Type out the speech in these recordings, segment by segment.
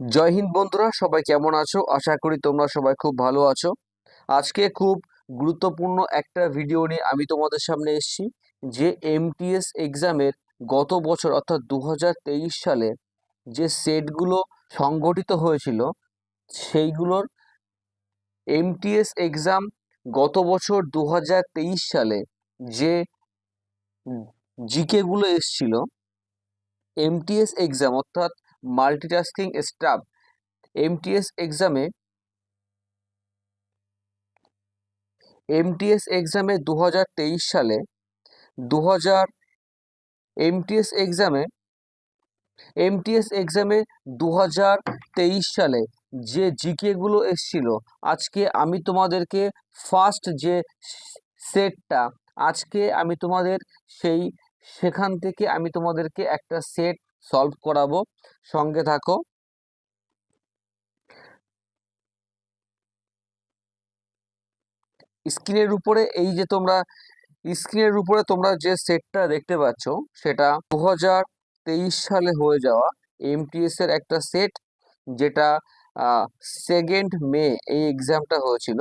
জয় হিন্দ বন্ধুরা, সবাই কেমন আছো? আশা করি তোমরা সবাই খুব ভালো আছো। আজকে খুব গুরুত্বপূর্ণ একটা ভিডিও নিয়ে আমি তোমাদের সামনে এসেছি। যে এমটিএস এক্সামের গত বছর অর্থাৎ 2023 সালে যে সেটগুলো সংগঠিত হয়েছিল সেইগুলোর এমটিএস এক্সাম গত বছর 2023 সালে যে জিকে গুলো এসছিল, এমটিএস এক্সাম অর্থাৎ মাল্টিটাস্কিং স্টাফ এমটিএস এক্সামে এমটিএস এক্সামে 2023 সালে 2000 এমটিএস এক্সামে এমটিএস এক্সামে 2023 সালে যে জিকেগুলো এসছিল, আজকে আমি তোমাদেরকে ফার্স্ট যে সেটটা আজকে আমি তোমাদের সেই সেখান থেকে আমি তোমাদেরকে একটা সেট সলভ করাবো। সঙ্গে থাকো। স্ক্রিনের উপরে তোমরা যে সেটটা দেখতে পাচ্ছ সেটা 2023 সালে হয়ে যাওয়া এমটিএস এর একটা সেট, যেটা 2 মে এই এক্সামটা হয়েছিল।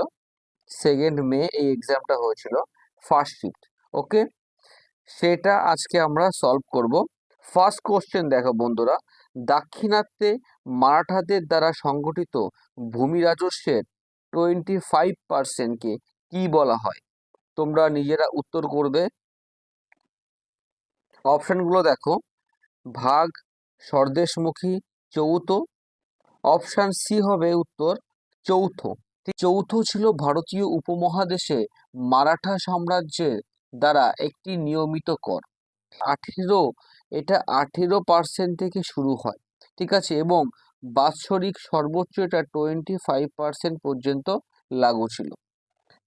2 মে এই এক্সামটা হয়েছিল ফার্স্ট শিফট। ওকে, সেটা আজকে আমরা সলভ করব। ফার্স্ট কোশ্চেন দেখো বন্ধুরা, দাক্ষিণাত্যে মারাঠাদের দ্বারা সংগঠিত ভূমি রাজস্বের 25%কে কি বলা হয়? তোমরা নিজেরা উত্তর করবে। অপশানগুলো দেখো: ভাগ, স্বদেশমুখী, যৌথ। অপশান সি হবে উত্তর চৌথ। চৌথ ছিল ভারতীয় উপমহাদেশে মারাঠা সাম্রাজ্যের দ্বারা একটি নিয়মিত কর। 18 এটা 18% থেকে শুরু হয়, ঠিক আছে, এবং বাৎসরিক সর্বোচ্চ এটা 25% পর্যন্ত লাগু ছিল,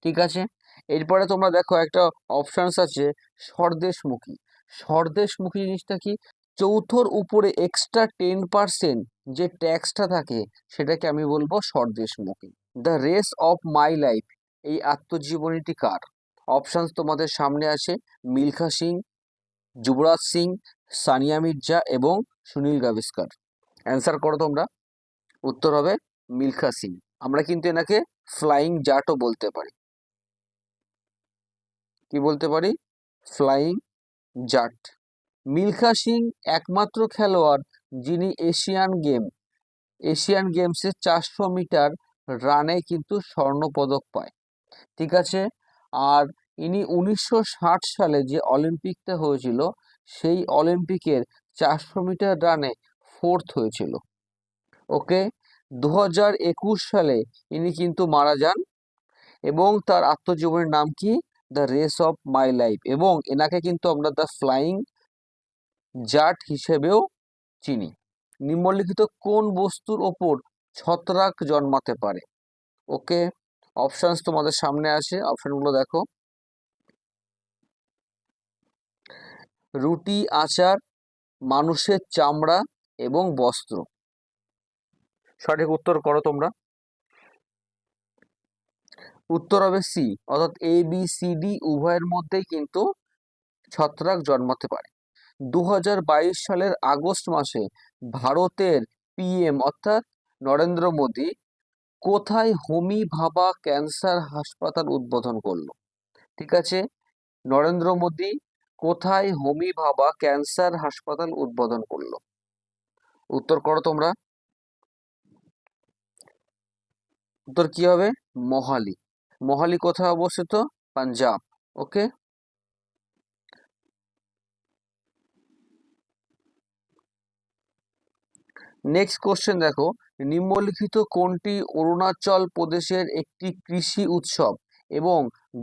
ঠিক আছে। এরপরে তোমরা দেখো একটা অপশানস আছে স্বদেশমুখী। স্বদেশমুখী জিনিসটা কি? চৌথর উপরে এক্সট্রা 10% যে ট্যাক্সটা থাকে সেটাকে আমি বলবো স্বদেশমুখী। The race of my life এই আত্মজীবনীটি কার? অপশানস তোমাদের সামনে আছে: মিলখা সিং, যুবরাজ সিং, সানিয়া মির্জা এবং সুনীল গাভাস্কার। অ্যান্সার করো তোমরা। উত্তর হবে মিলখা সিং। আমরা কিন্তু এনাকে ফ্লাইং জাটও বলতে পারি। কি বলতে পারি? ফ্লাইং জাট। মিলখা সিং একমাত্র খেলোয়াড় যিনি এশিয়ান গেমসে 400 মিটার রানে কিন্তু স্বর্ণপদক পায়, ঠিক আছে। আর ইনি 1960 সালে যে অলিম্পিকটা হয়েছিল সেই অলিম্পিকের 400 মিটার রানে 4th হয়েছিল। ওকে, 2021 সালে ইনি কিন্তু মারা যান এবং তার আত্মজীবনীর নাম কি? The race of my life. এবং এনাকে কিন্তু আমরা দ্য ফ্লাইং জাট হিসেবেও চিনি। নিম্নলিখিত কোন বস্তুর ওপর ছত্রাক জন্মাতে পারে? ওকে, অপশানস তোমাদের সামনে আছে, অপশানগুলো দেখো: রুটি, আচার, মানুষের চামড়া এবং বস্ত্র। সঠিক উত্তর করো তোমরা। উত্তর হবে সি, অর্থাৎ এ বি সি ডি উভয়ের মধ্যেই কিন্তু ছত্রাক জন্মাতে পারে। 2022 সালের আগস্ট মাসে ভারতের পিএম অর্থাৎ নরেন্দ্র মোদী কোথায় হোমি ভাবা ক্যান্সার হাসপাতাল উদ্বোধন করলো? ঠিক আছে, নরেন্দ্র মোদী কোথায় হোমি ভাবা ক্যান্সার হাসপাতাল উদ্বোধন করলো? উত্তর করো তোমরা। উত্তর কি হবে? মোহালি। মোহালি কোথায় অবস্থিত? পাঞ্জাব। ওকে, নেক্সট কোশ্চেন দেখো, নিম্নলিখিত কোনটি অরুণাচল প্রদেশের একটি কৃষি উৎসব এবং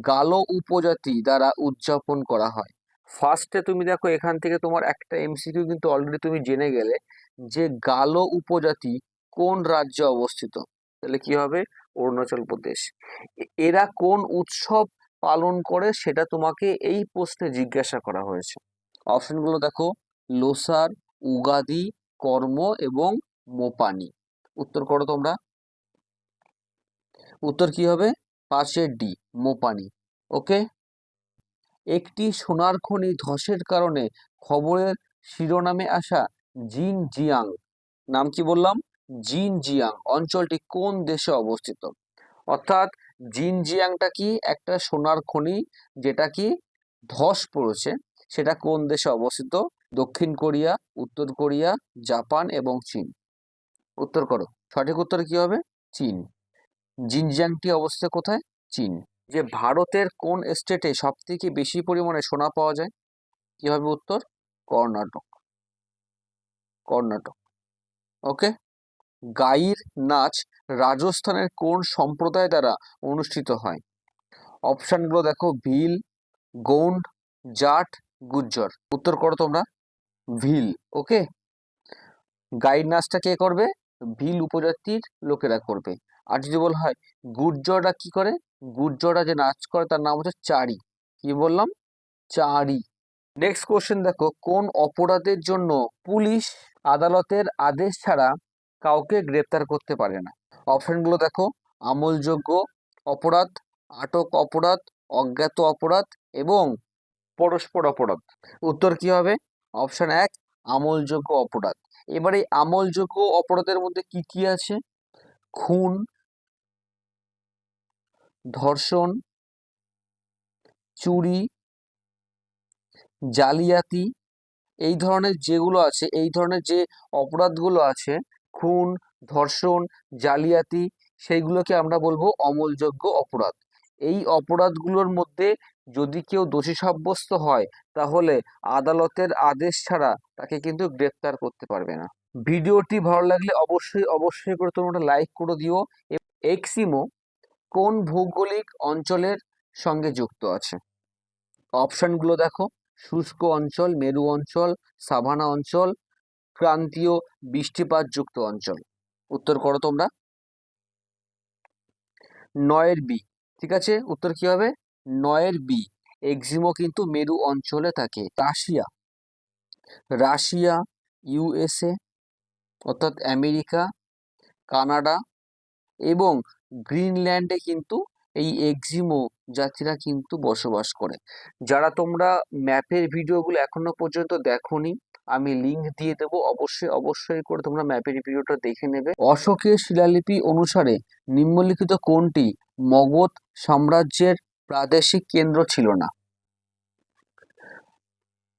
গালো উপজাতি দ্বারা উদযাপন করা হয়? ফার্স্টে তুমি দেখো, এখান থেকে তোমার একটা এমসিকিউ কিন্তু অলরেডি তুমি জেনে গেলে যে গালো উপজাতি কোন রাজ্যে অবস্থিত। তাহলে কি হবে? অরুণাচল প্রদেশ। এরা কোন উৎসব পালন করে সেটা তোমাকে এই প্রশ্নে জিজ্ঞাসা করা হয়েছে। অপশনগুলো দেখো: লোসার, উগাদি, কর্ম এবং মোপানি। উত্তর করো তোমরা। উত্তর কি হবে? 5-এর ডি, মোপানি। ওকে, একটি সোনার খনি ধসের কারণে খবরের শিরোনামে আসা জিন জিয়াং নাম কি বললাম? জিনজিয়াং অঞ্চলটি কোন দেশে অবস্থিত? অর্থাৎ জিনজিয়াংটা কি একটা সোনার খনি, যেটা কি ধস পড়েছে, সেটা কোন দেশে অবস্থিত? দক্ষিণ কোরিয়া, উত্তর কোরিয়া, জাপান এবং চীন। উত্তর করো। সঠিক উত্তর কি হবে? চীন। জিনজিয়াংটি অবস্থিত কোথায়? চীন। যে ভারতের কোন স্টেটে সব থেকে বেশি পরিমাণে সোনা পাওয়া যায়? কি হবে উত্তর? কর্ণাটক। কর্ণাটক। ওকে। গাইর নাচ রাজস্থানের কোন সম্প্রদায় দ্বারা অনুষ্ঠিত হয়? অপশনগুলো দেখো, ভিল, গৌন্ড, জাট, গুজ্জর। উত্তর করো তোমরা। ভিল। ওকে। গাইর নাচটা কে করবে? ভিল উপজাতির লোকেরা করবে। আর যদি বলা হয় গুর্জররা কি করে, গুর্জররা যে নাচ করে তার নাম হচ্ছে চারি। কি বললাম? চারি। নেক্সট কোশ্চেন দেখো, কোন অপরাধের জন্য পুলিশ আদালতের আদেশ ছাড়া কাউকে গ্রেপ্তার করতে পারে না? অপশনগুলো দেখো, আমলযোগ্য অপরাধ, আটক অপরাধ, অজ্ঞাত অপরাধ এবং পরস্পর অপরাধ। উত্তর কি হবে? অপশন 1, আমলযোগ্য অপরাধ। এবারে আমলযোগ্য অপরাধের মধ্যে কি কি আছে? খুন, ধর্ষণ, চুরি, জালিয়াতি, এই ধরনের যেগুলো আছে, এই ধরনের যে অপরাধগুলো আছে, খুন, ধর্ষণ, জালিয়াতি, সেইগুলোকে আমরা বলবো অমলযোগ্য অপরাধ। এই অপরাধগুলোর মধ্যে যদি কেউ দোষী সাব্যস্ত হয়, তাহলে আদালতের আদেশ ছাড়া তাকে কিন্তু গ্রেপ্তার করতে পারবে না। ভিডিওটি ভালো লাগলে অবশ্যই অবশ্যই করে তোমরা লাইক করে দিও। এক্সিমো কোন ভৌগোলিক অঞ্চলের সঙ্গে যুক্ত আছে? অপশনগুলো দেখো, শুষ্ক অঞ্চল, মেরু অঞ্চল, সাভানা অঞ্চল, ক্রান্তীয় বৃষ্টিপাতযুক্ত অঞ্চল। উত্তর করো তোমরা। 9 বি। ঠিক আছে, উত্তর কি হবে? 9 বি। এক্সিমো কিন্তু মেরু অঞ্চলে থাকে। রাশিয়া, রাশিয়া, ইউএসএ অর্থাৎ আমেরিকা, কানাডা এবং গ্রিনল্যান্ডে কিন্তু এই এক্সিমো জাতিরা কিন্তু বসবাস করে। যারা তোমরা ম্যাপের ভিডিওগুলো এখনো পর্যন্ত দেখোনি, আমি লিংক দিয়ে দেবো, অবশ্যই অবশ্যই করে তোমরা ম্যাপের ভিডিওটা দেখে নেবে। অশোকের শিলালিপি অনুসারে নিম্নলিখিত কোনটি মগধ সাম্রাজ্যের প্রাদেশিক কেন্দ্র ছিল না?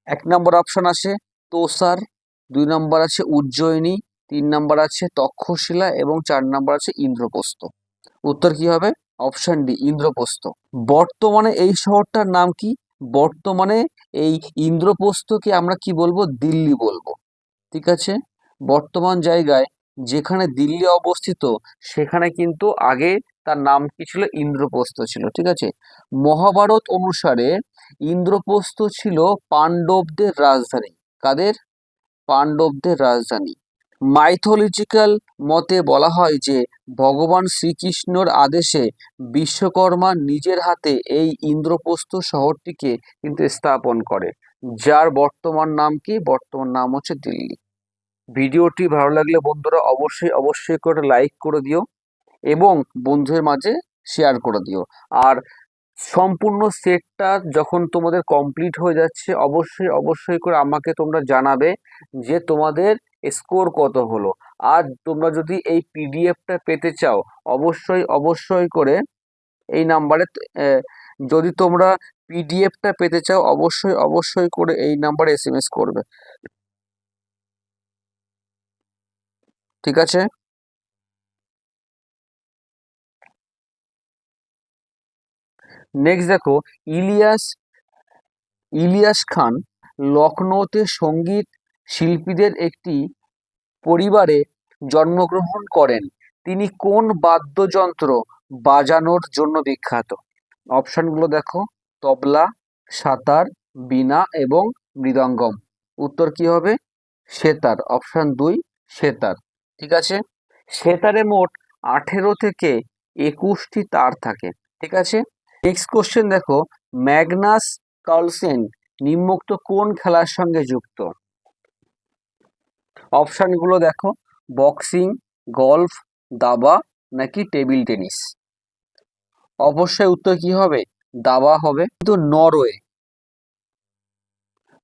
1 নম্বর অপশন আছে তোসার, 2 নম্বর আছে উজ্জয়িনী, 3 নম্বর আছে তক্ষশিলা এবং 4 নম্বর আছে ইন্দ্রপ্রস্থ। উত্তর কি হবে? Option D, Indraprastha. বর্তমানে এই শহরটার নাম কি? বর্তমানে এই ইন্দ্রপ্রস্থকে আমরা কি বলবো? দিল্লি বলবো। ঠিক আছে। বর্তমান জায়গায় যেখানে দিল্লি অবস্থিত, সেখানে কিন্তু আগে তার নাম কি ছিল? ইন্দ্রপ্রস্থ ছিল। ঠিক আছে। মহাভারত অনুসারে ইন্দ্রপ্রস্থ ছিল পাণ্ডবদের রাজধানী। কাদের? পাণ্ডবদের রাজধানী। মাইথোলজিক্যাল মতে বলা হয় যে ভগবান শ্রীকৃষ্ণর আদেশে বিশ্বকর্মা নিজের হাতে এই ইন্দ্রপ্রস্থ শহরটিকে কিন্তু স্থাপন করে, যার বর্তমান নাম কি? বর্তমান নাম হচ্ছে দিল্লি। ভিডিওটি ভালো লাগলে বন্ধুরা অবশ্যই অবশ্যই করে লাইক করে দিও এবং বন্ধুদের মাঝে শেয়ার করে দিও। আর সম্পূর্ণ সেটটা যখন তোমাদের কমপ্লিট হয়ে যাচ্ছে, অবশ্যই অবশ্যই করে আমাকে তোমরা জানাবে যে তোমাদের স্কোর কত হলো। আর তোমরা যদি এই পিডিএফটা পেতে চাও, অবশ্যই অবশ্যই করে এই নাম্বারে, যদি তোমরা পিডিএফটা পেতে চাও, অবশ্যই অবশ্যই করে এই নাম্বারে এসএমএস করবে। ঠিক আছে। নেক্সট দেখো, ইলিয়াস ইলিয়াস খান লখনৌতে সঙ্গীত শিল্পীদের একটি পরিবারে জন্মগ্রহণ করেন। তিনি কোন বাদ্যযন্ত্র বাজানোর জন্য বিখ্যাত? অপশনগুলো দেখো, তবলা, সাতার, বীণা এবং মৃদঙ্গম। উত্তর কি হবে? সেতার। অপশন 2, সেতার। ঠিক আছে। সেতারে মোট 18 থেকে 21টি তার থাকে। ঠিক আছে। নেক্সট কোশ্চেন দেখো, ম্যাগনাস কার্লসেন নিম্নোক্ত কোন খেলার সঙ্গে যুক্ত? অপশনগুলো দেখো, বক্সিং, গলফ, দাবা নাকি টেবিল টেনিস। অবশ্যই উত্তর কি হবে? দাবা হবে। কিন্তু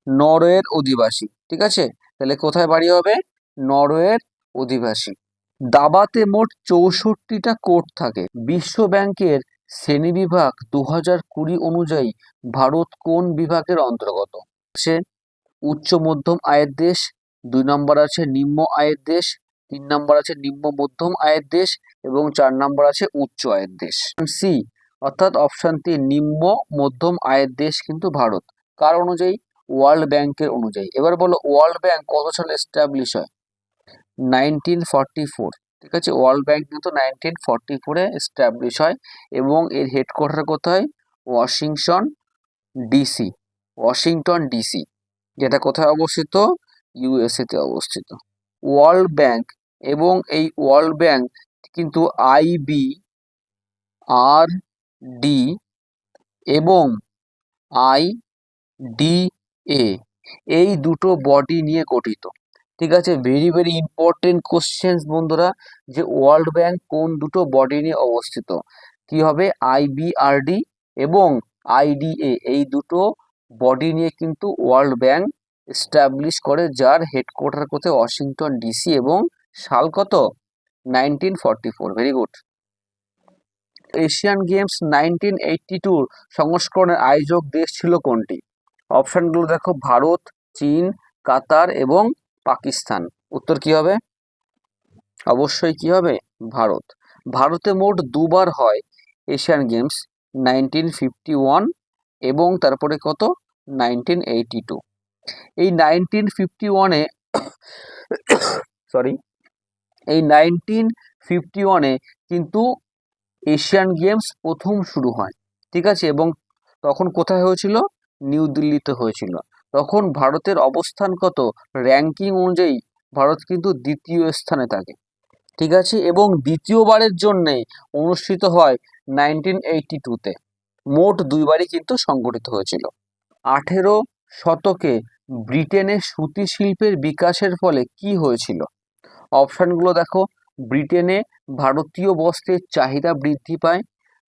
নরওয়ের অধিবাসী। ঠিক আছে। তাহলে কোথায় বাড়ি হবে? নরওয়ের অধিবাসী। দাবাতে মোট 64টা কোর্ট থাকে। বিশ্ব ব্যাংকের শ্রেণীবিভাগ 2020 অনুযায়ী ভারত কোন বিভাগের অন্তর্গত? আছে উচ্চ মধ্যম আয়ের দেশ, 2 নম্বর আছে নিম্ন আয়ের দেশ, 3 নম্বর আছে নিম্ন মধ্যম আয়ের দেশ এবং 4 নম্বর আছে উচ্চ আয়ের দেশ। সি অর্থাৎ অপশন 3 নিম্ন মধ্যম আয়ের দেশ কিন্তু ভারত। কার অনুযায়ী? ওয়ার্ল্ড ব্যাংকের অনুযায়ী। এবার বলো ওয়ার্ল্ড ব্যাংক কত সালে এস্টাবলিশ হয়? 1944। ঠিক আছে, ওয়ার্ল্ড ব্যাংক কিন্তু 1944-এ এস্টাবলিশ হয় এবং এর হেডকোয়ার্টার কোথায়? Washington DC. ওয়াশিংটন ডিসি, যেটা কোথায় অবস্থিত? ইউএসএ তে অবস্থিত। ওয়ার্ল্ড ব্যাংক এবং এই ওয়ার্ল্ড ব্যাংক কিন্তু IBRD এবং IDA এই দুটো বডি নিয়ে গঠিত। ঠিক আছে, ভেরি ভেরি ইম্পর্টেন্ট কোশ্চেন বন্ধুরা, যে ওয়ার্ল্ড ব্যাংক কোন দুটো বডি নিয়ে অবস্থিত? কি হবে? IBRD এবং IDA এই দুটো বডি নিয়ে কিন্তু ওয়ার্ল্ড ব্যাংক এস্টাবলিশ করে, যার হেডকোয়ার্টার কোথায়? ওয়াশিংটন ডিসি এবং সাল কত? 1944। Very good. এশিয়ান গেমস 1982 সংস্করণের আয়োজক দেশ ছিল কোনটি? অপশনগুলো দেখো, ভারত, চীন, কাতার এবং পাকিস্তান। উত্তর কি হবে? অবশ্যই কি হবে? ভারত। ভারতে মোট দুবার হয় এশিয়ান গেমস, 1951 এবং তারপরে কত? 1982। এই 1951-এ সরি এই 1951-এ কিন্তু এশিয়ান গেমস প্রথম শুরু হয়। ঠিক আছে, এবং তখন কোথায় হয়েছিল? নিউ দিল্লিতে হয়েছিল। তখন ভারতের অবস্থান কত? র্যাঙ্কিং অনুযায়ী ভারত কিন্তু দ্বিতীয় স্থানে থাকে। ঠিক আছে, এবং দ্বিতীয়বারের জন্যে অনুষ্ঠিত হয় 1982-তে। মোট দুইবারই কিন্তু সংগঠিত হয়েছিল। 18 শতকে ব্রিটেনে সুতি শিল্পের বিকাশের ফলে কি হয়েছিল? অপশানগুলো দেখো, ব্রিটেনে ভারতীয় বস্ত্রের চাহিদা বৃদ্ধি পায়,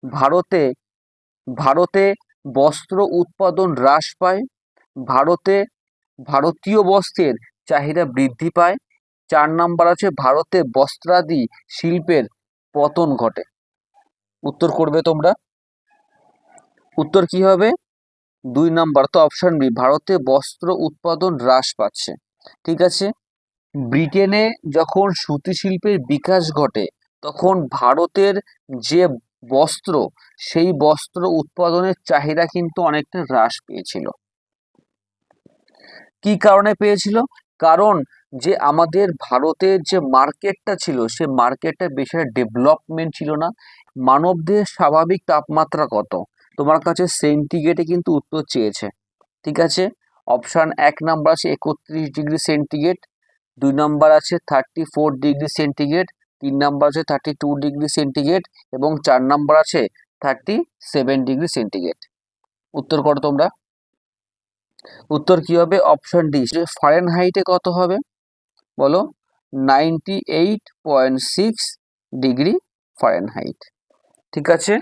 ভারতে ভারতে বস্ত্র উৎপাদন হ্রাস পায়, ভারতে ভারতীয় বস্ত্রের চাহিদা বৃদ্ধি পায়, 4 নম্বর আছে ভারতে বস্ত্রাদি শিল্পের পতন ঘটে। উত্তর করবে তোমরা? উত্তর কি হবে? 2 নম্বর, তো অপশন বি, ভারতে বস্ত্র উৎপাদন হ্রাস পাচ্ছে। ঠিক আছে, ব্রিটেনে যখন সুতি শিল্পের বিকাশ ঘটে তখন ভারতের যে বস্ত্র, সেই বস্ত্র উৎপাদনের চাহিদা কিন্তু অনেকটা হ্রাস পেয়েছিল। কি কারণে পেয়েছিল? কারণ যে আমাদের ভারতের যে মার্কেটটা ছিল, সে মার্কেটটা বেশি ডেভেলপমেন্ট ছিল না। মানবদেহের স্বাভাবিক তাপমাত্রা কত? তোমার কাছে সেন্টিগ্রেডে কিন্তু উত্তর চেয়েছে। ঠিক আছে, অপশান 1 নম্বর আছে 31 ডিগ্রি সেন্টিগ্রেড, 2 নম্বর আছে 34 ডিগ্রি সেন্টিগ্রেড, 3 নম্বর আছে 32 ডিগ্রি সেন্টিগ্রেড এবং 4 নম্বর আছে 37 ডিগ্রি সেন্টিগ্রেড। উত্তর করো তোমরা। উত্তর কি হবে? Option D. ফারেনহাইটে কত হবে বলো? 98.6 ডিগ্রি ফারেনহাইট। ঠিক আছে,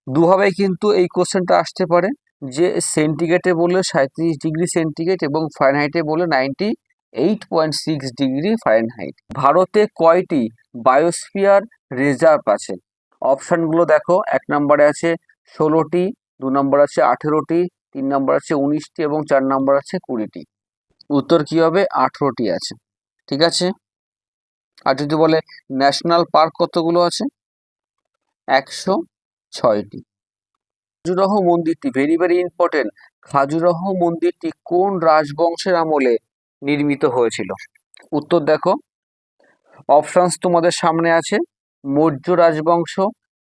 দুভাবেই কিন্তু এই কোশ্চেনটা আসতে পারে, যে সেন্টিগ্রেডে বললে 37 ডিগ্রি সেন্টিগ্রেড এবং ফারেনহাইটে বললে 98.6 ডিগ্রি ফারেনহাইট। ভারতে কয়টি বায়োস্ফিয়ার রিজার্ভ আছে? অপশানগুলো দেখো, 1 নম্বরে আছে 16টি, 2 নম্বর আছে 18টি, 3 নম্বর আছে 19টি এবং 4 নম্বর আছে 20টি। উত্তর কি হবে? 18টি আছে। ঠিক আছে, আর যদি বলে ন্যাশনাল পার্ক কতগুলো আছে? 106টি। খাজুরাহো মন্দিরটি, ভেরি ভেরি ইম্পর্টেন্ট, খাজুরাহো মন্দিরটি কোন রাজবংশের আমলে নির্মিত হয়েছিল? উত্তর দেখো, অপশানস তোমাদের সামনে আছে, মৌর্য রাজবংশ,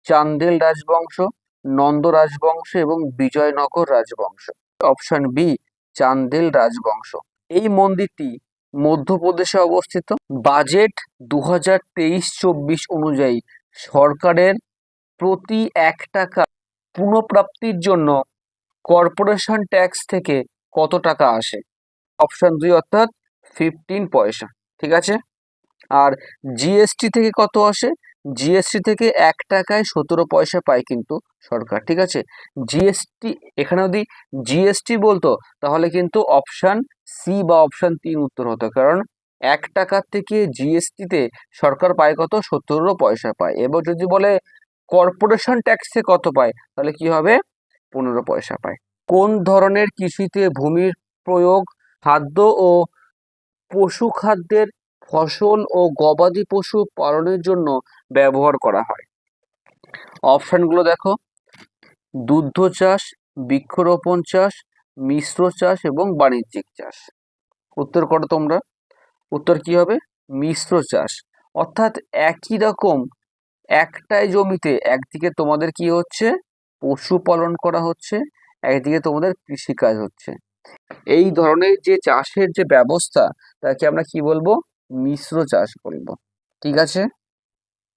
চান্দেল রাজবংশ, নন্দ রাজবংশ এবং বিজয়নগর রাজবংশ। অপশান বি, চান্দেল রাজবংশ। এই মন্দিরটি মধ্যপ্রদেশে অবস্থিত। বাজেট 2023-24 অনুযায়ী সরকারের প্রতি 1 টাকা পুনঃপ্রাপ্তির জন্য কর্পোরেশন ট্যাক্স থেকে কত টাকা আসে? অপশান 2 অর্থাৎ 15 পয়সা। ঠিক আছে, আর জিএসটি থেকে কত আসে? জিএসটি থেকে 1 টাকায় 17 পয়সা পায় কিন্তু সরকার। ঠিক আছে, জিএসটি এখানে যদি জিএসটি বলতো তাহলে কিন্তু অপশান সি বা অপশান 3 উত্তর হতো, কারণ 1 টাকার থেকে জিএসটিতে সরকার পায় কত? 17 পয়সা পায়। এবার যদি বলে কর্পোরেশন ট্যাক্সে কত পায়, তাহলে কি হবে? 15 পয়সা পায়। কোন ধরনের কৃষিতে ভূমির প্রয়োগ খাদ্য ও পশু খাদ্যের ফসল ও গবাদি পশু পালনের জন্য ব্যবহার করা হয়? অপশনগুলো দেখো, দুগ্ধ চাষ, বৃক্ষরোপণ চাষ, মিশ্র চাষ এবং বাণিজ্যিক চাষ। উত্তর করো তোমরা। উত্তর কি হবে? মিশ্র চাষ। অর্থাৎ একই রকম একটাই জমিতে একদিকে তোমাদের কি হচ্ছে? পশুপালন করা হচ্ছে, একদিকে তোমাদের কৃষিকাজ হচ্ছে। এই ধরনের যে চাষের যে ব্যবস্থা, তাকে আমরা কি বলবো? মিশ্র চাষ বলবো। ঠিক আছে।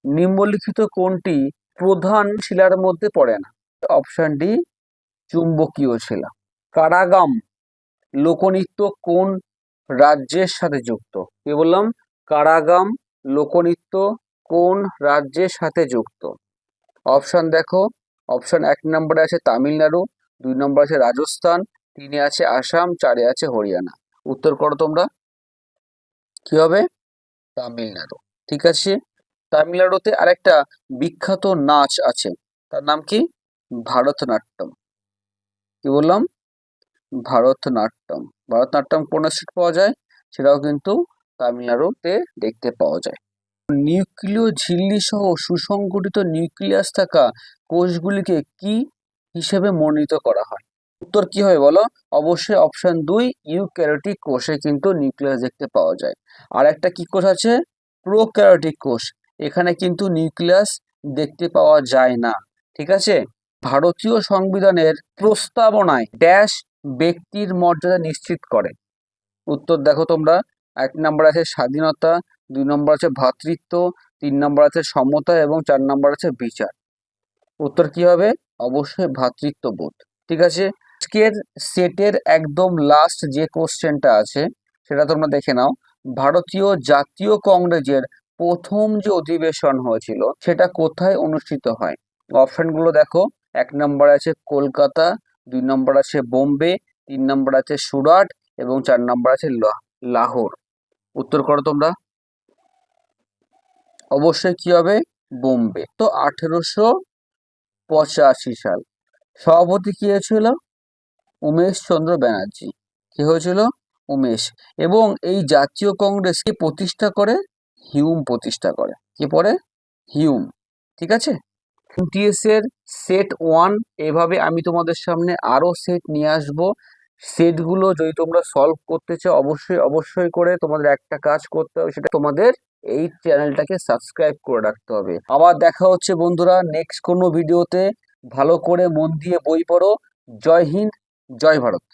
নিম্নলিখিত কোনটি প্রধান শিলার মধ্যে পড়ে না? অপশন ডি, চুম্বকীয় শিলা। কারাগাম লোকনৃত্য কোন রাজ্যের সাথে যুক্ত? কি বললাম? কারাগাম লোকনৃত্য কোন রাজ্যের সাথে যুক্ত? অপশন দেখো, অপশন 1 নম্বরে আছে তামিলনাড়ু, 2 নম্বরে আছে রাজস্থান, 3-এ আছে আসাম, 4-এ আছে হরিয়ানা। উত্তর করো তোমরা। কি হবে? তামিলনাড়ু। ঠিক আছে। তামিলনাড়ুতে আরেকটা বিখ্যাত নাচ আছে, তার নাম কি? ভারতনাট্যম। কি বললাম? ভারতনাট্যম। ভারতনাট্যম কোন স্টেট পাওয়া যায়? সেটাও কিন্তু তামিলনাড়ুতে দেখতে পাওয়া যায়। নিউক্লিয় ঝিল্লি সহ সুসংগঠিত নিউক্লিয়াস থাকা কোষগুলিকে কি হিসেবে মনোনীত করা হয়? উত্তর কি হবে বলো? অবশ্যই অপশন 2, ইউক্যারিওটিক কোষে কিন্তু নিউক্লিয়াস দেখতে পাওয়া যায়। আর একটা কি কোষ আছে? প্রোক্যারিওটিক কোষ। এখানে কিন্তু নিউক্লিয়াস দেখতে পাওয়া যায় না। ঠিক আছে। ভারতীয় সংবিধানের প্রস্তাবনায় ড্যাশ ব্যক্তির মর্যাদা নিশ্চিত করে? উত্তর দেখো তোমরা। 1 নম্বর আছে স্বাধীনতা, 2 নম্বর আছে ভ্রাতৃত্ব, 3 নম্বর আছে সমতা এবং 4 নম্বর আছে বিচার। উত্তর কি হবে? অবশ্যই ভ্রাতৃত্ববোধ। ঠিক আছে। আজকের সেটের একদম লাস্ট যে কোশ্চেনটা আছে সেটা তোমরা দেখে নাও। ভারতীয় জাতীয় কংগ্রেসের প্রথম যে অধিবেশন হয়েছিল সেটা কোথায় অনুষ্ঠিত হয়? অপশনগুলো দেখো। 1 নম্বরে আছে কলকাতা, 2 নম্বর আছে বোম্বে, 3 নম্বর আছে সুরাট এবং 4 নম্বর আছে লাহোর। উত্তর করো তোমরা। অবশ্যই কি হবে? বোম্বে। তো 1885 সাল। সভাপতি কি হয়েছিল? উমেশ চন্দ্র ব্যানার্জি। কি হয়েছিল? উমেশ। এবং এই জাতীয় কংগ্রেস কে প্রতিষ্ঠা করে? হিউম প্রতিষ্ঠা করে। কি পরে? হিউম। ঠিক আছে। এমটিএস এর সেট 1 এভাবে আমি তোমাদের সামনে আরো সেট নিয়ে আসবো। সেটগুলো যদি তোমরা সলভ করতে চাও, অবশ্যই অবশ্যই করে তোমাদের একটা কাজ করতে হবে, সেটা তোমাদের এই চ্যানেলটাকে সাবস্ক্রাইব করে রাখতে হবে। আবার দেখা হচ্ছে বন্ধুরা নেক্সট কোনো ভিডিওতে। ভালো করে মন দিয়ে বই পড়ো। জয় হিন্দ, জয় ভারত।